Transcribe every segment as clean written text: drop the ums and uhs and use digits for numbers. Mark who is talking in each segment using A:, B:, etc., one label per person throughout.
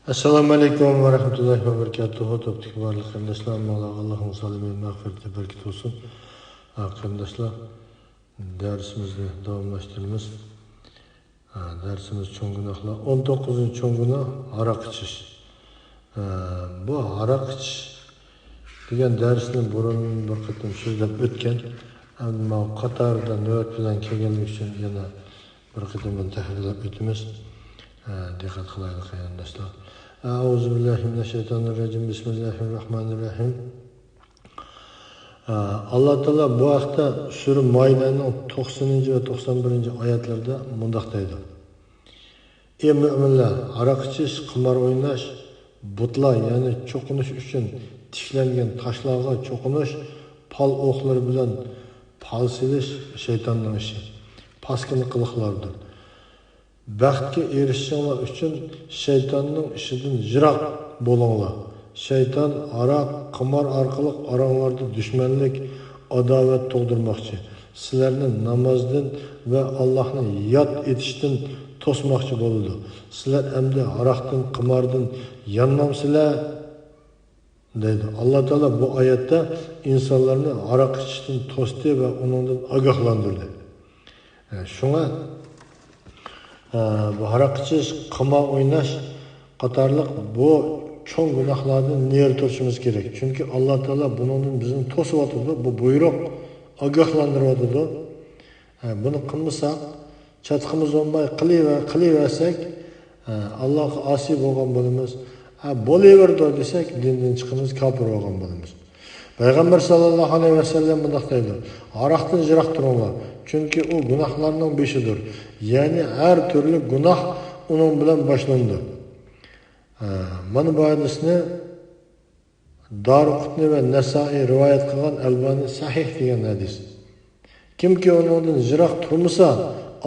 A: Assalomu alaykum va rahmatullohi va barakatuh. Topdik barli qarindoshlar, Allohning salimi mag'firati barkat olsun. Qarindoshlar, darsimizni davomlashtiramiz. Dersimiz cho'ng gunohlar. 19-cho'ng gunoh aroq ichish. Bu aroq ichish degan darsni burun bir qatam so'zlab o'tgan. Ammo qatorda navbat bilan kelganlik uchun yana bir qatam tahlillab o'tamiz. Dikkat qilaylik qarindoshlar. Euzu billahi mineşşeytanirracim. Bismillahirrahmanirrahim. Allah Teala bu haqda Sura Maidaning 90 va 91 oyatlarida mundaq deydi. Ey müminler, aroq ichish, qimor o'ynash, butlar, ya'ni cho'qinish uchun tiklangan toshlarga cho'qinish, pal o'qlari bilan pal silish shaytonning ishi, paskini qiliqlardir. Baxtga erishishinglar uchun shaytonning ishidan yiroq bo'linglar. Shayton aroq, qimor orqali oranglarda dushmanlik, adovat tug'dirmoqchi. Sizlarni namozdan va Allohni yod etishdan to'smoqchi bo'ladi. Sizlar endi aroqdan, qimordan yonmamsizlar deydi. Alloh taolo bu oyatda insonlarni aroq ichishdan to'sdi va undan ogohlantirdi. Shunga bu aroq ichish, qimor o'ynash qatorliq bu cho'ng gunohlardan neri turishimiz kerak. Chunki Alloh taolo bundan bizni to'sib bu buyruq ogohlantiryapti. Buni qilmasak, chatqimiz olmay qilaversak, Allohga osi bo'lgan bo'lamiz. Bo'laverdi desak, dindan chiqamiz, kofir bo'lgan bo'lamiz. Payg'ambar sallallohu alayhi vasallam bunday deydi: aroqdan yiroq turinglar, chunki u gunohlarning beshidir. Ya'ni har turli gunoh uning bilan boshlandi. Mana bu hadisni Daruqutni va Nasoiy rivoyat qilgan, Albani sahih degan hadis. Kimki undan yiroq turmasa,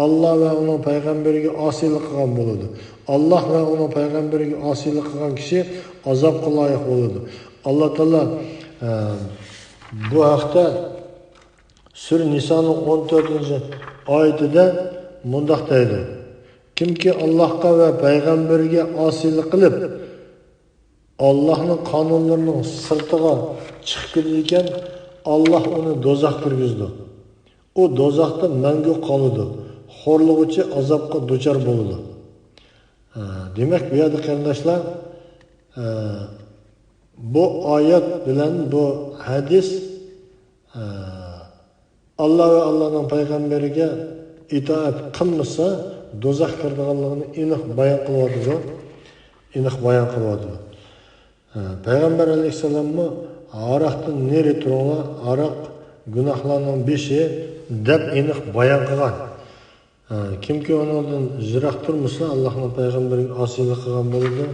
A: Alloh va uning payg'ambariga osiylik qilgan bo'ladi. Alloh va uning payg'ambariga osiylik qilgan kishi azobga loyiq bo'ladi. Alloh taolo bu haqda Sura Nisoning 14-oyatida mundaq deydi: Kimki Allohga va payg'ambariga osiylik qilib, Allohning qonunlarining sirtiga chiqib ketgan, Alloh uni do'zaxga kirgizdi. U do'zaxda mangu qoladi. Xo'rlig'ichi azobga duchor bo'ladi. Demak, bu yerda qarindoshlar, bu oyat bilan bu hadis Allah ve Allah'ın paygamberiga itoat qilmasa do'zax kirdiganligini aniq bayon qilyapti. Payg'ambar alayhissalomni aroqdan neri turinglar, aroq gunohlarning beshi deb aniq bayon qilgan. Kimki ondan yiroq turmasa, Allohning payg'ambariga osiylik qilgan bo'ladi.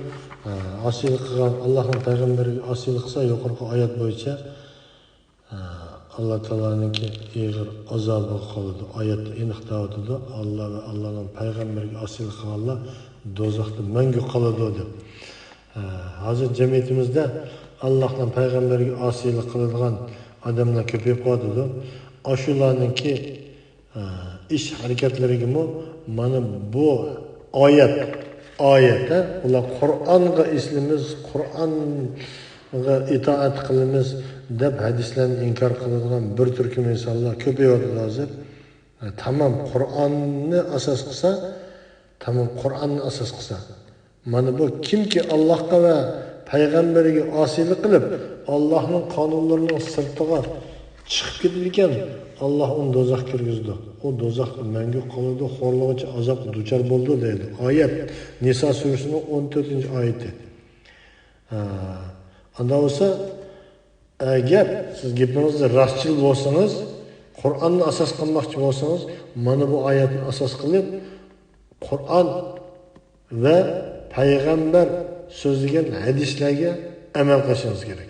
A: Osiylik qilgan, Allohning payg'ambariga osiylik qilsa, yuqorqi oyat bo'yicha Allah Teala'nınki ig'ir azobi qoladi. Oyatda aniq deyotdi. Alloh va Allohning payg'ambariga osiylik qilganlar do'zaxda mangu qoladi deb. Hozir jamiyatimizda Allohning payg'ambariga osiylik qiladigan odamlar ko'payib qoldi. Shularningki ish harakatlariga mana bu oyat ular Qur'onga islimiz, Qur'onga itoat qilamiz deb hadislarni inkor qiladigan bir turkum insonlar ko'payadi hozir. Tamam Qur'onni asos qilsa, mana bu kimki Allohga va payg'ambariga osiylik qilib, Allohning qonunlarining sirtiga chiqib ketgan, Alloh uni do'zaxga kirgizdi. O do'zaxda mangu qoladi, xo'rlig'icha azobga duchor bo'ldi deydi. Oyat Niso surasining 14-oyati. Unda bo'lsa, agar siz gapingizda rostchil bo'lsangiz, Qur'onni asos qilmoqchi bo'lsangiz, mana bu oyatni asos qilib, Qur'on va payg'ambar so'zlagan hadislarga amal qilishingiz kerak.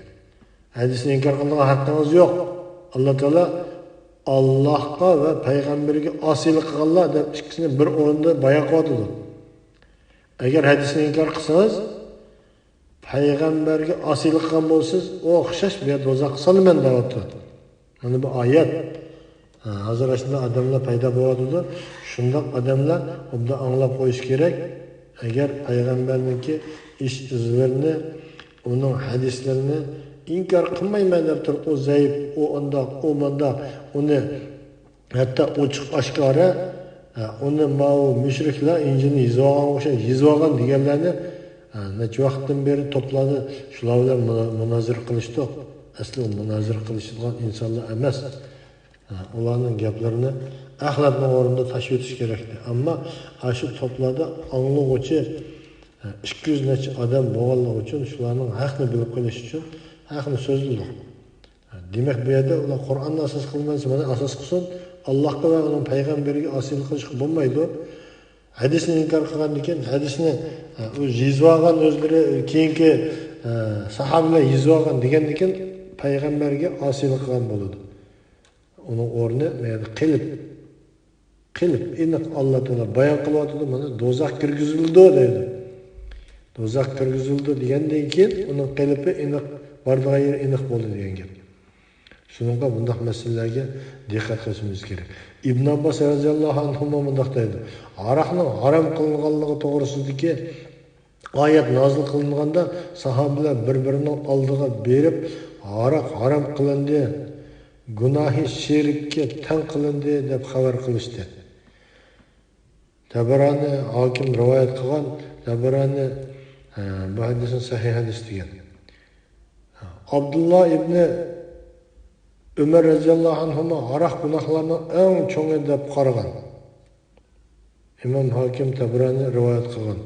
A: Hadisni inkor qiladigan haqqingiz yo'q. Alloh taolo Allohga va payg'ambariga osiylik qilganlar deb ikkisini bir o'rinda bayon qildi. Agar hadisni inkor qilsangiz, payg'ambarga osiylik qilgan bo'lsangiz, o o'xshash bu do'zaxga solaman deyapti. Mana bu oyat. Hozir shunday odamlar paydo bo'ladi. Shunday odamlar bunda anglab qo'yish kerak. Agar payg'ambarniki ish izlarini, uning hadislarini inkor qilmayman deb turib, u zaif, u undoq, u bundoq, uni hatto ochiq oshkora uni mau mushriklar injilni yozib olgan deganlarni necha vaqtdan beri to'pladi, shular bilan munozara qilishdi. Asli munozara qilishadigan insonlar emas. Ularning gaplarini axlatning o'rnida tashib o'tish kerakdi. Ammo shu to'plada anglag'uvchi 200 necha odam bo'lganligi uchun shularning haqni bilib qolish uchun haqni so'zladi. Demak, bu yerda ular Qur'onni asos qilmasa, mana asos qilsin, Allohga va uning payg'ambariga osiylik qilish bo'lmaydi. Hadisni inkor qilgandan keyin hadisni yozib olgan o'zlari keyingi sahobalar yozib olgan degandan keyin payg'ambarga osiylik qilgan bo'ladi. Uning o'rni qilib aniq Alloh taolo bayon qilyapti, mana do'zax kirgizildi deydi. Do'zax kirgizildi degandan keyin uning qilibi aniq bordigan yeri aniq bo'ldi degan gap. Shuningga bunday masalalarga diqqat qilishimiz kerak. Ibn Abbos radhiyallohu anhu bunday deydi. Aroqning harom qilinganligi to'g'risidagi oyat nozil qilinganda sahobalar bir-birining oldiga berib, aroq harom qilindi, gunohi shirkka tan qilindi deb xabar qilishdi. Tabarani hokim rivoyat qilgan, Tabarani bu hadisni sahih hadis degan. Abdullah ibn Ömer radhiyallohu anhu aroq gunohlarning eng cho'ngi deb qaragan. İmam Hakim Tabarani rivoyat qilgan.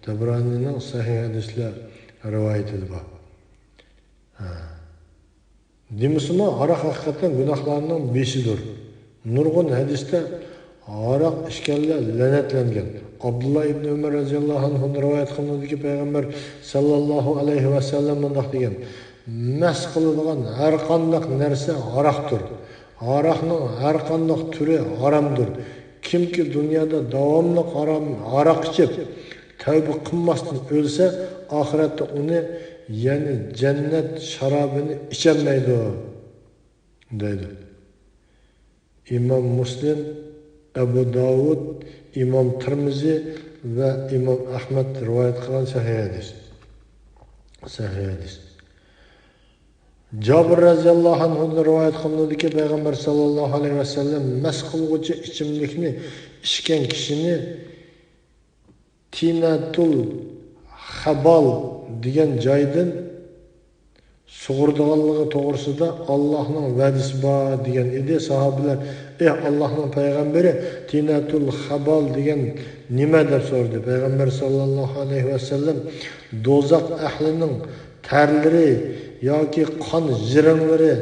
A: Tabaranining sahih hadislar rivoyatidir bu. Demisimi aroq haqiqatan gunohlarning beshidir. Nurg'un hadisda aroq ichganlar la'natlangan. Abdullah ibn Umar radhiyallohu anhu rivoyat qilinadiki, payg'ambar sallallohu alayhi va sallam bunday degan: "Mas qiladigan har qanday narsa aroqdir. Aroqning har qanday turi haromdir. Kimki dunyoda davomli aroq ichib tavba qilmasdan o'lsa, oxiratda uni, ya'ni jannat sharobini icholmaydi" deydi. İmam Muslim, Abu Davud, İmam Tirmizi ve İmam Ahmed rivoyat qilgan sahih hadis. Sahih hadis. Jabir radhiyallohu anhu rivoyat qilinadiki, payg'ambar sallallohu alayhi va sallam mas qilguvchi ichimlikni ichgan kishini Tinatul Habal degan joydan sug'urdiganligi to'g'risida Allohning va'dasi bor degan edi. Sahobalar: "Ey Allohning payg'ambari, Tinatul Habal degan nima?" deb so'radi. Payg'ambar sallallohu alayhi va sallam do'zax ahlining tarlari yoki qon jirinlari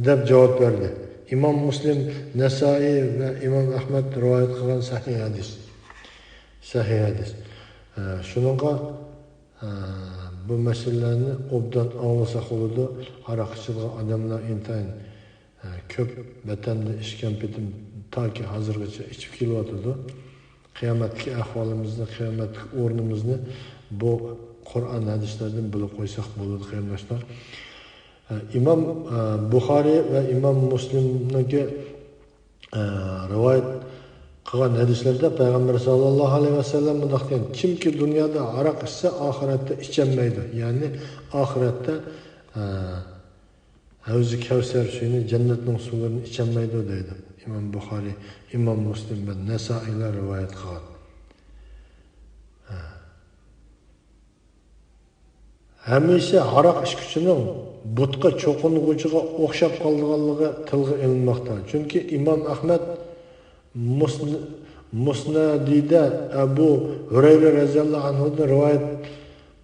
A: deb javob berdi. İmam Muslim, Nasai ve İmam Ahmed rivoyat qilgan sahih hadis. Sahih hadis. Shuningga bu masalalarni obdan anlasak bo'ladi. Aroq ichgan odamlar intayin ko'p vatanda ichgan petim toki hozirgacha ichib kelyotdi. Qiyomatdagi ahvolimizni, qiyomatdagi o'rnimizni bu Qur'on hadislardan bilib qo'ysak bo'ladi, qarindoshlar. İmam Buxoriy va İmam Muslimniki rivoyat qilgan hadislarda payg'ambar sallallohu alayhi vasallam bunday degan: "Kimki dunyoda aroq ichsa, oxiratda icholmaydi." Ya'ni oxiratda Havzi Kavsar suyini, jannatning suvlarini icholmaydi deydi. İmam Buxoriy, İmam Muslim va Nasailar rivoyat qilgan. Hamisha aroq ichuvchining butqa cho'qing'uchiga o'xshab qolganligi tilga ilinmoqda. Chunki İmam Ahmad Musnadida Abu Hurayra radhiyallohu anhu rivoyat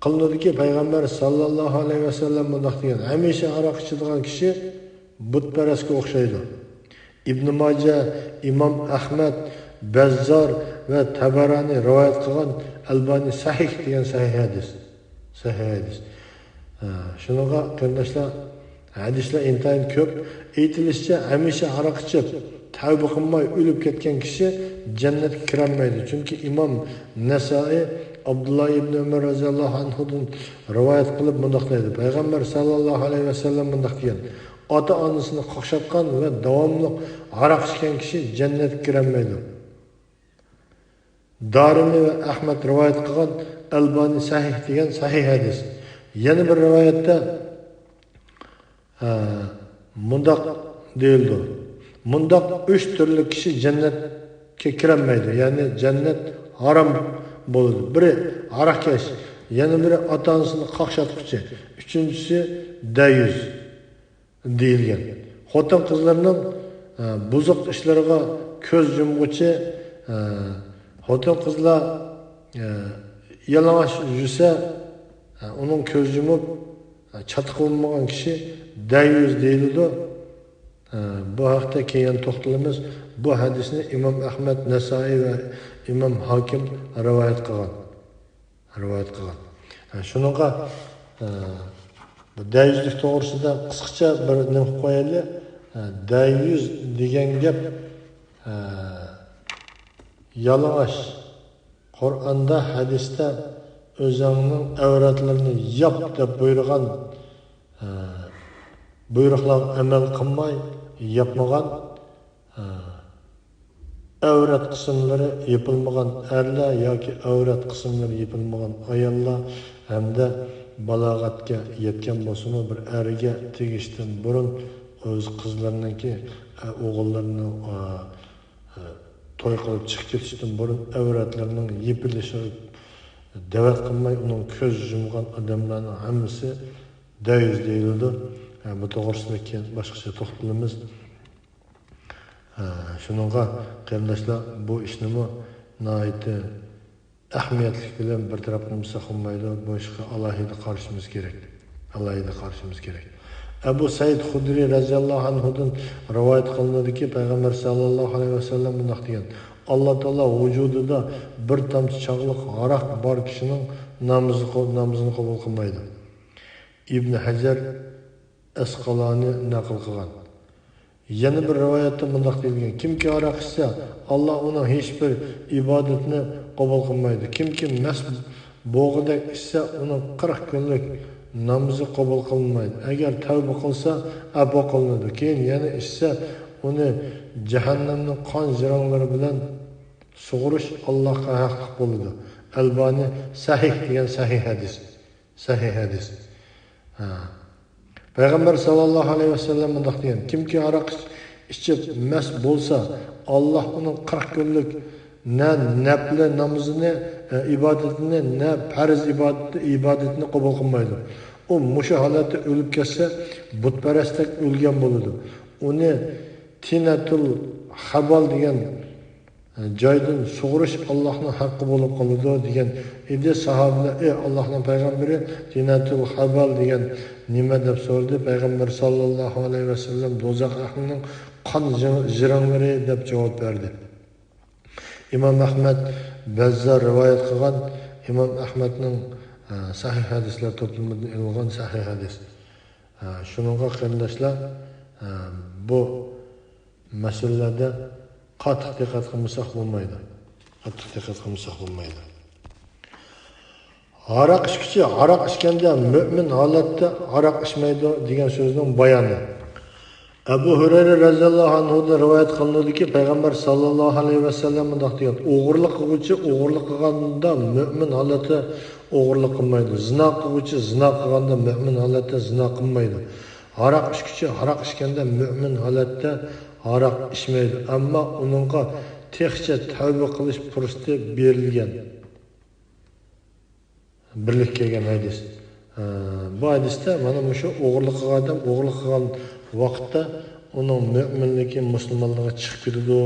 A: qilinadiki, payg'ambar sallallohu alayhi va sallam bunday degan: "Hamisha aroq ichadigan kishi butparastga o'xshaydi." Ibn Majah, İmam Ahmad, Bazzar ve Tabarani rivoyat qilgan, Albani sahih degan sahih hadis. Sahih hadis. Shuningga qarindoshlar, hadislar intayin ko'p. Aytilishicha, hamisha aroq ichib tavba qilmay o'lib ketgan kishi jannatga kirolmaydi. Chunki İmam Nasai Abdullah ibn Umar radhiyallohu anhudan rivoyat qilib bunday deydi: Payg'ambar sallallohu alayhi va sallam bunday degan: "Ota-onasini qo'shatgan va davomli aroq ichgan kishi jannatga kirolmaydi." Darimi ve Ahmed rivoyat qilgan Albani sahih degan sahih hadis. Yana bir rivoyatda mundaq deyildi. Mundaq 3 turli kishi jannatga kirolmaydi. Ya'ni jannat harom bo'ladi. Biri aroqkash, yana biri ota-onasini qaqshatuvchi, uchinchisi dayuz deyilgan. Xotin qizlarning buzuq ishlariga ko'z yumg'uchi, xotin qizlar yalang'och yursa, uning ko'z yumib chatiq bo'lmagan kishi dayuz deyiladi. Bu haqda keyin to'xtalamiz. Bu hadisni Imom Ahmad, Nasoiy va Imom Hokim rivoyat qilgan. Shuningga bu dayuzlik to'g'risida qisqacha bir nima qo'yaylik. Dayuz degan gap yalang'och. Qur'onda, hadisda o'zingning avratlarini yop deb buyurgan buyruqlar amal qilmay yapmagan, avrat qismlari yepilmagan erlar yoki avrat qismlari yepilmagan ayollar hamda balog'atga yetgan bo'lsa-mu bir erga tegishdan burun o'z qizlariniki o'g'illarini to'y qilib chiqib ketishdan burun avratlarining yepilishi da'vat qilmay uning ko'z yumgan odamlarning hammasi dayuz deyiladi. Bu to'g'risida keyin boshqacha to'xtalamiz. Shuningga qarindoshlar, bu ishni nihoyatda ahamiyatli bilan bir taraf qilmasa olmaydi. Bu ishga alohida qarashimiz kerak. Abu Said Xudri radhiyallohu anhudan rivoyat qilinadiki, payg'ambar sallallohu alayhi vasallam bunday degan: Alloh taolo vujudida bir tomchi chaqliq aroq bor kishining namozini qabul qilmaydi. Ibn Hajar Asqaloni naql qilgan. Yana bir rivoyatda bunday deyilgan: kimki aroq ichsa, Alloh uning hech bir ibodatini qabul qilmaydi. Kimki mast bo'g'idak ichsa, uning 40 kunlik namozi qabul qilinmaydi. Agar tavba qilsa, afo qilinadi. Keyin yana ichsa, uni jahannamning qon jironlari bilan sug'urish Allohga haqliq bo'ladi. Albani sahih degan sahih hadis. Payg'ambar sallallohu alayhi vasallam bunday degan: kimki aroq ichib mast bo'lsa, Alloh uning 40 kunlik na nafli namozini, ibodatini, na farz ibodatini qabul qilmaydi. U mushu holatda o'lib ketsa, butparastlik o'lgan bo'ladi. Uni tinatul habal degan joydan sug'urish Allohning haqqi bo'lib qoladi degan edi. Sahobalar: "Ey Allohning payg'ambari, tinatul habal degan nima?" deb so'radi. Payg'ambar sallallohu alayhi vasallam do'zax ahlining qon jironlari deb javob berdi. Imom Ahmad Bazzar rivoyat qilgan, Imom Ahmadning sahih hadislar to'plamidan ilg'on sahih hadis. Shuningga qarindoshlar, bu masalalarda qattiq diqqat qilmasak bo'lmaydi. Aroq ichkichi aroq ichganda mu'min holatda aroq ichmaydi degan so'zning bayoni. Abu Hurayra radhiyallohu anhudan rivoyat qilinadiki, payg'ambar sallallohu alayhi vasallam bunday degan: o'g'irlik qiluvchi o'g'irlik qilganda mu'min holatda o'g'irlik qilmaydi. Zina qiluvchi zina qilganda mu'min holatda zina qilmaydi. Aroq ichkichi aroq ichganda mu'min holatda aroq ichmaydi. Ammo uningga texcha tavba qilish fursati berilgan. Birlik kelgan hadis. Bu hadisda mana shu o'g'irlik qilgan odam o'g'irlik qilgan vaqtda uning mu'minligi, musulmonligiga chiqib ketadi.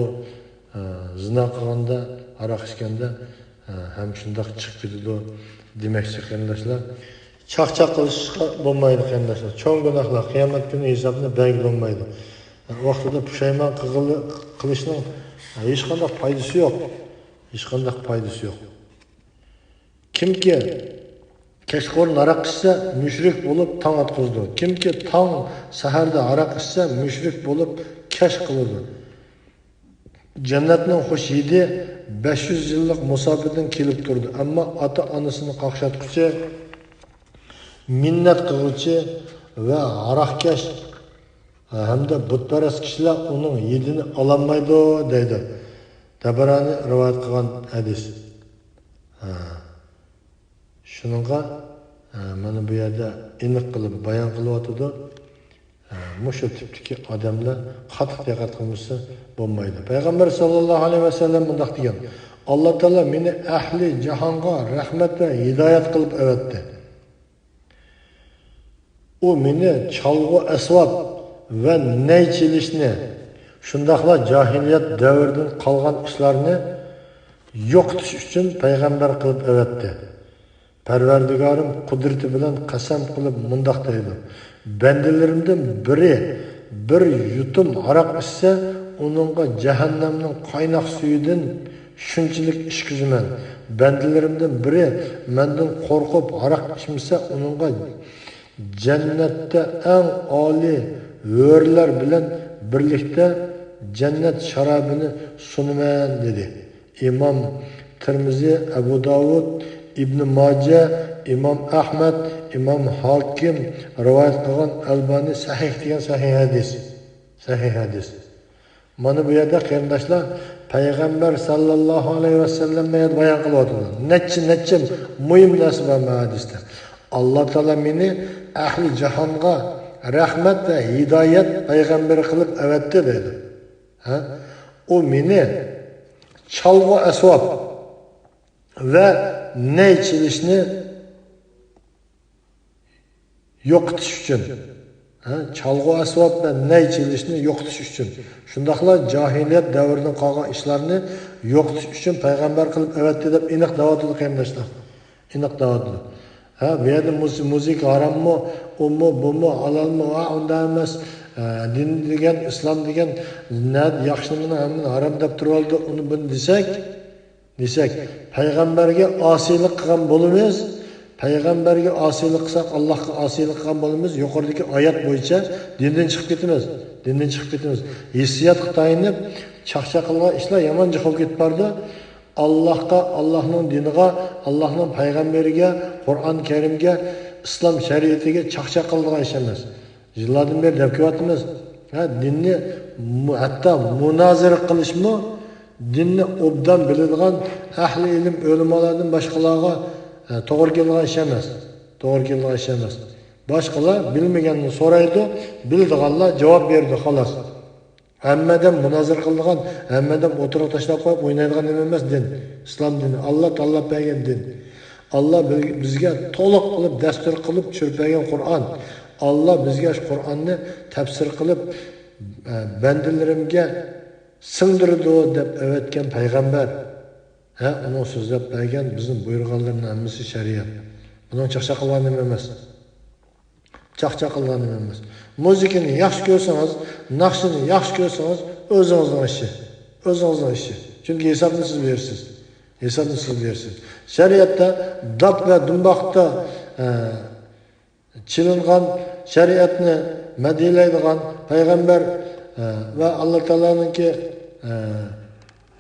A: Zina qilganda, aroq ichganda ham shundoq chiqib ketadi demoqchi qarindoshlar. Chaqchaq qilishga bo'lmaydi qarindoshlar. Cho'ng gunohlar qiyomat kuni hisobni belgilanmaydi. Vaqtida pushaymon qilishning hech qanday foydasi yo'q. Kimki kechqurun aroq ichsa, mushrik bo'lib tong otqizdi. Kimki tong saharda aroq ichsa, mushrik bo'lib kash qiladi. Jannatning xush hidi 500 yillik musofadan kelib turdi. Ammo ota-onasini qaqshatquchi, minnat qiluvchi va aroqkash hamda butparast kishilar uning hidini ololmaydi deydi. Tabarani rivoyat qilgan hadis. Şununla mana bu yerda aniq qilib bayon qilyapti. Mushu tipdagi odamlar qattiq diqqat qilmasa bo'lmaydi. Payg'ambar sollallohu alayhi vasallam bunday degan: Alloh taolo meni ahli jahonga rahmat va hidoyat qilib avatdi. U meni chalg'u asvob va nay chelishni, shundaqla jahiliyat davridan qolgan ishlarni yo'qotish uchun payg'ambar qilib avatdi. Parvardigorim qudrati bilan qasam qilib mundoq deydi: Bandalarimdan biri bir yutum aroq ichsa, uningga jahannamning qaynoq suyidan shunchalik ishqizaman. Bandalarimdan biri mendan qo'rqib aroq ichmasa, uningga jannatda eng oliy hurlar bilan birlikda jannat sharobini sunaman dedi. İmam Tirmizi, Abu Davud, İbn Majah, İmam Ahmad, İmam Hakim rivayet qilgan Albani sahih degan sahih hadis. Sahih hadis. Mana bu yerda qarindoshlar payg'ambar sallallohu alayhi vasallam bayon qilyapti. Necha muhim narsa bor bu hadisda. Alloh taolo meni ahli jahonga rahmat va hidoyat payg'ambar qilib avatdi dedi. U meni chalg'u asvob va nay chelishni yo'qotish uchun, chalg'u asvob va nay chelishni yo'qotish uchun, shundaqla jahiliyat davridan qolgan ishlarni yo'qotish uchun payg'ambar qilib avatdi deb aniq da'vatli qarindoshlar. Aniq da'vatli. Bu yerda muzika harammi, ummi, bumi, halalmi, unda emas. Din degan, islom degan yaxshiligini hamma harom deb turib oldi. Uni buni desak, payg'ambarga osiylik qilgan bo'lamiz. Payg'ambarga osiylik qilsak, Allohga osiylik qilgan bo'lamiz. Yuqoridagi oyat bo'yicha dindan chiqib ketamiz. Hissiyatga tayinib, chaqchaqilgan ishlar yomon chiqib ketib bordi. Allohga, Allohning diniga, Allohning payg'ambariga, Qur'on Karimga, islom shariatiga chaqchaq qilgan ish emas. Yillardan beri deb kelyapmiz. Dinni hatto munozara qilishmi, dinni obdan biladigan ahli ilm ulamolardan boshqalarga to'g'ri kelgan ish emas. Boshqalar bilmaganini so'raydi, bildiganlar javob berdi xolos. Hammadan munozara qiladigan, hammadan o'tirib tashlab qo'yib o'ynaydigan nima emas din. Islom dini, Alloh tanlab bergan din. Alloh bizga to'liq qilib dastur qilib tushirgan Qur'on. Allah bizga Qur'onni tafsir qilib bandalarimga singdirdi deb avatgan payg'ambar. Uning so'zlab bergan bizning buyurganlarning hammasi shariat. Bundan chaqchaq qilgan emas. Muzikani yaxshi ko'rsangiz, naqshini yaxshi ko'rsangiz, o'zingizning ishi. Chunki hisobni siz berasiz. Shariatda dab va dumboqda chilingan shariatni madiylaydigan payg'ambar va Alloh taoloninki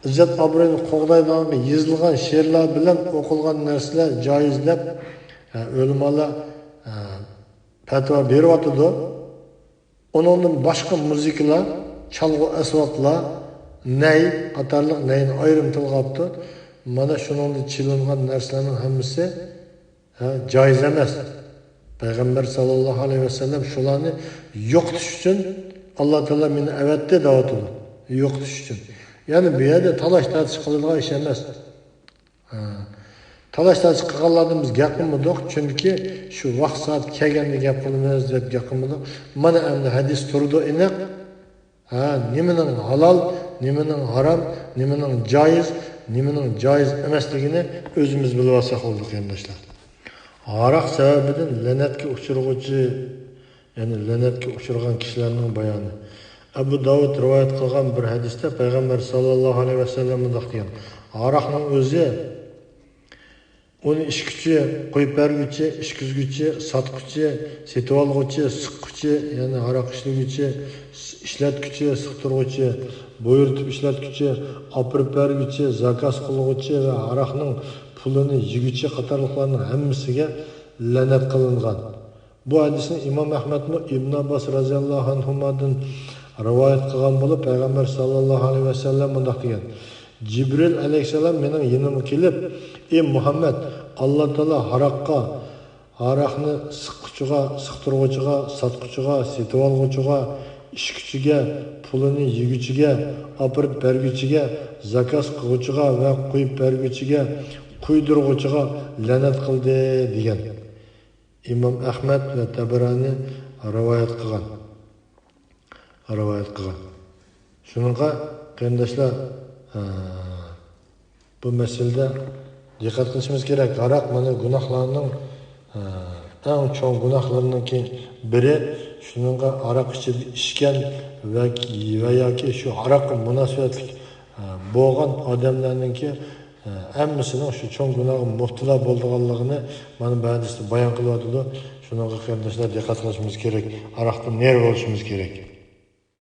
A: izzat obro'ni qo'g'daydigan yozilgan she'rlar bilan o'qilgan narsalar joiz deb ulamolar fatvo beryapti. Uningdan boshqa muzikalar, chalg'u asboblar, nay qatorliq nayni ayrim tilg'apti. Mana shuningda chilingan narsalarning hammasi joiz emas. Payg'ambar sallallohu alayhi vasallam shularni yo'qotish uchun Alloh taolo meni avatdi da'vatdi. Yo'qotish uchun. Ya'ni bu yerda talash tartib qiladigan ish emas. Talash tartib qilganlardan biz gap qilmadik, chunki shu vaqt soat kelganda gap qilamiz deb gap qilmadik. Mana endi hadis turdi aniq. Nimaning halol, nimaning harom, nimaning joiz emasligini o'zimiz bilib olsak bo'ldi qarindoshlar. Aroq sababidan la'natga uchragan kishilarning bayoni. Abu Davud rivoyat qilgan bir hadisda payg'ambar sallallohu alayhi vasallam bunday degan: aroqning o'zi uni ishkuchi, qo'yib berguchi, ishkizguchi, sotquchi, setib olguchi, siqquvchi, ya'ni aroq ishlaguvchi, ishlatguchi, siqtirguchi, buyurtib ishlatguchi, opirib berguchi, zakaz qilguchi va aroqning pulini yiguchi qatorliqlarning hammasiga la'nat qilingan. Bu hadisni İmam Ahmad İbn Abbas radhiyallohu anhudan rivoyat qilgan bo'lib, payg'ambar sallallohu alayhi vasallam bunday degan: Jibril alayhisalom mening yanimga kelib, "Ey Muhammad, Allah Teala haraqni sıqqıçıga, sıqtırğıçıga, satqıçıga, setip alğıçıga, işkiçiga, pulini yigüçiga, apırıp bergüçiga, zakaz qığıçıga ve quyup bergüçiga, quydirğıçıga lanet qıldı degan. İmam Ahmed ve Tabarani rivoyat qilgan. Şununla qarindoshlar, bu meselede dikkat qilishimiz kerak. Aroq mana gunohlarning eng cho'ng gunohlarning biri. Shuningga aroq ichgan va yoki shu aroqqa munosabatli bo'lgan odamlarningki hammasining shu cho'ng gunohga muhtilo bo'lganligini mana bu hadisda bayon qilyapti. Shuningga qarindoshlar dikkat qilishimiz kerak. Aroqdan ner bo'lishimiz kerak.